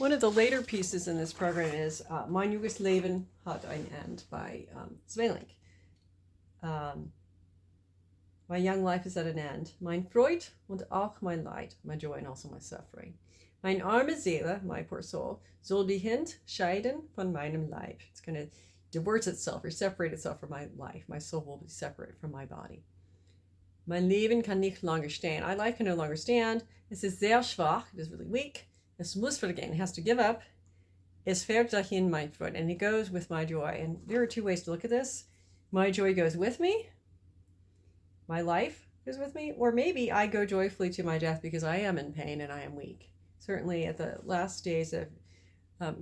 One of the later pieces in this program is Mein junges Leben hat ein Ende by Sweelinck. My young life is at an end. Mein Freud und auch mein Leid, my joy and also my suffering. Mein arme Seele, my poor soul, soll die Hand scheiden von meinem Leib. It's going to divorce itself or separate itself from my life. My soul will be separate from my body. Mein Leben kann nicht longer stehen. My life can no longer stand. Es ist sehr schwach. It is really weak. Es muss vergehen. It has to give up. Es fährt dahin mein Freud. And it goes with my joy. And there are two ways to look at this. My joy goes with me. My life goes with me. Or maybe I go joyfully to my death because I am in pain and I am weak. Certainly at the last days of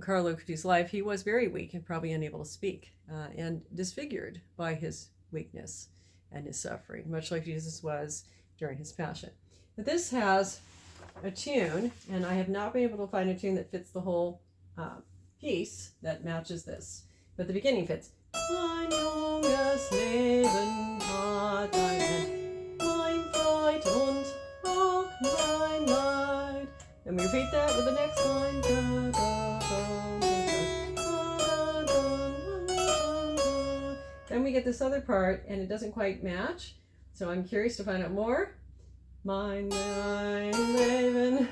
Karl Lueke's life, he was very weak and probably unable to speak and disfigured by his weakness and his suffering, much like Jesus was during his passion. But this has a tune, and I have not been able to find a tune that fits the whole piece that matches this. But the beginning fits. Mein junges Leben hat ein Ende, mein Freud und auch mein Leid. And we repeat that with the next line. Da, da, da, da, da, da, da. Then we get this other part, and it doesn't quite match. So I'm curious to find out more. Mein Leben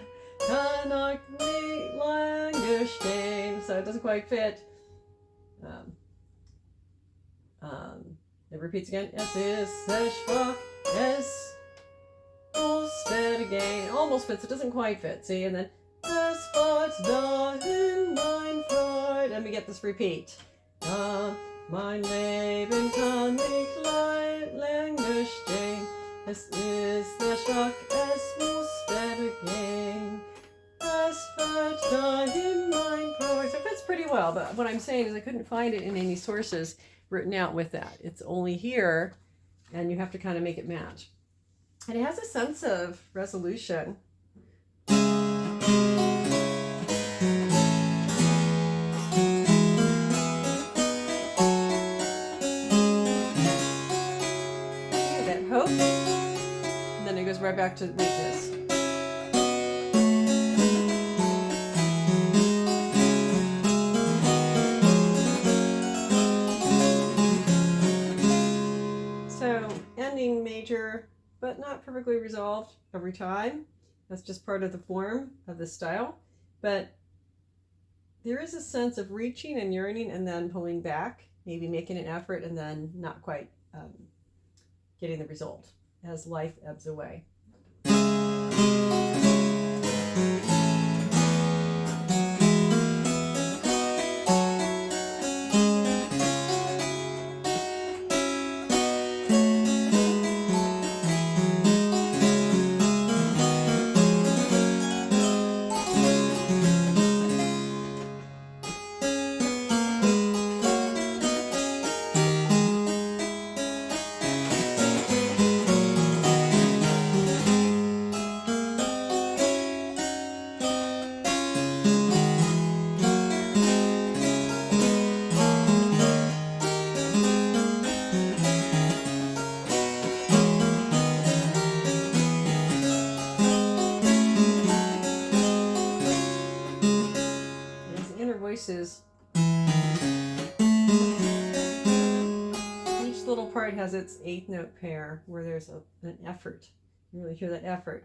kann auch nicht lange stehen. So it doesn't quite fit. It repeats again. Es ist sehr schwach. Es muss vergehen. It almost fits. It doesn't quite fit. See, and then es fährt dahin mein Freud. And we get this repeat. Mein Leben kann nicht länger stehen. Es ist sehr schwach. Es muss vergehen. Es fährt dahin mein Freud. So it fits pretty well. But what I'm saying is I couldn't find it in any sources written out with that. It's only here, and you have to kind of make it match. And it has a sense of resolution. That hope, and then it goes right back to weakness. Ending major, but not perfectly resolved every time. That's just part of the form of the style. But there is a sense of reaching and yearning and then pulling back, maybe making an effort and then not quite getting the result as life ebbs away. Voices. Each little part has its eighth note pair where there's an effort. You really hear that effort.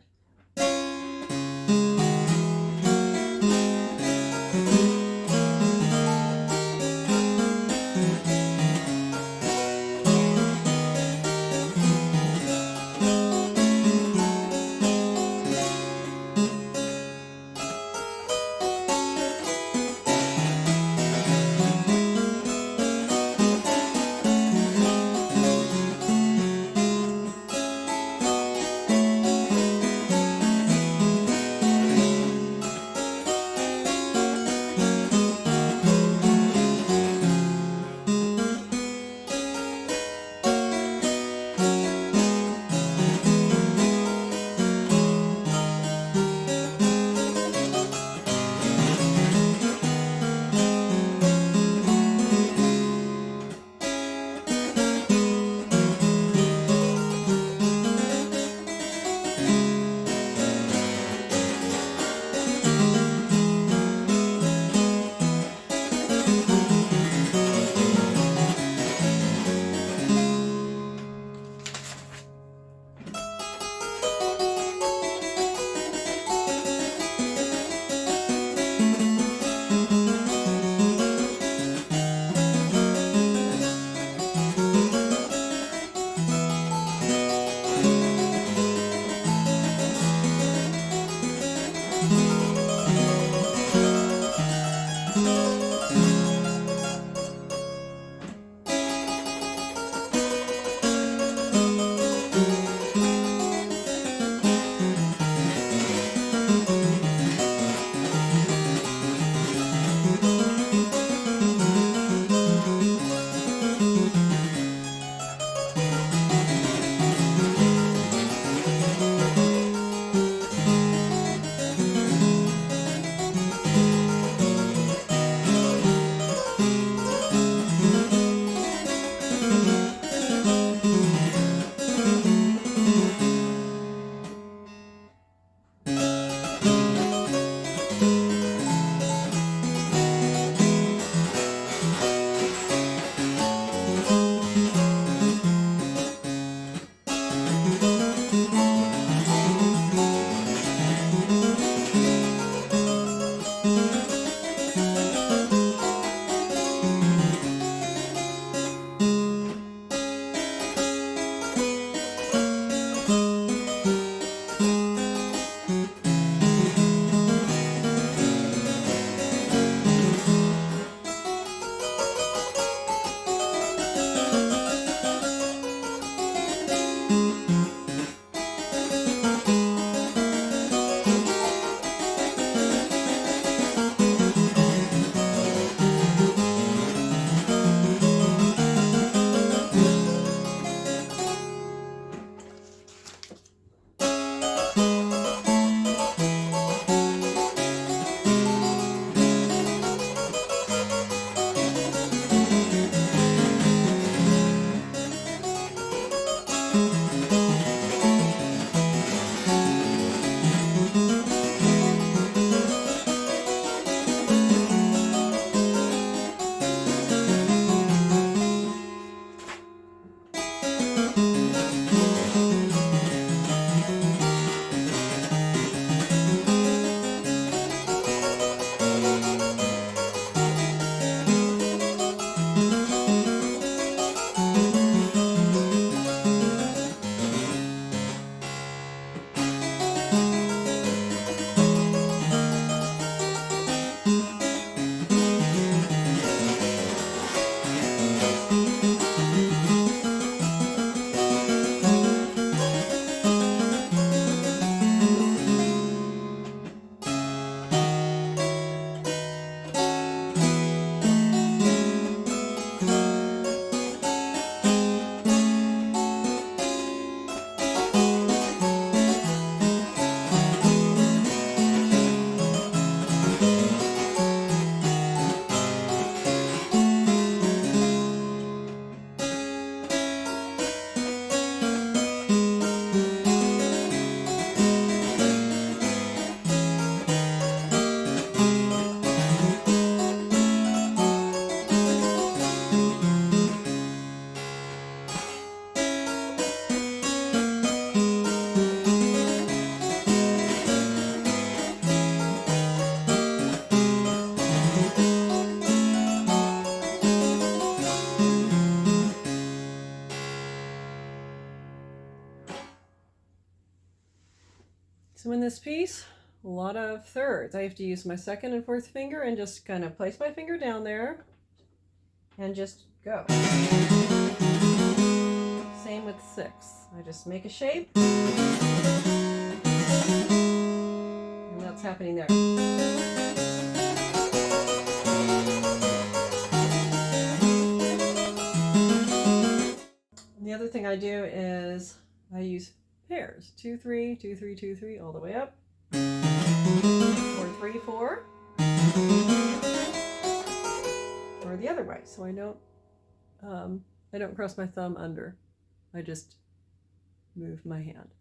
this piece, a lot of thirds. I have to use my second and fourth finger and just kind of place my finger down there and just go. Same with 6. I just make a shape. And that's happening there. And the other thing I do is I use pairs. 2, 3, 2, 3, 2, 3, all the way up. 4, 3, 4. Or the other way, so I don't cross my thumb under. I just move my hand.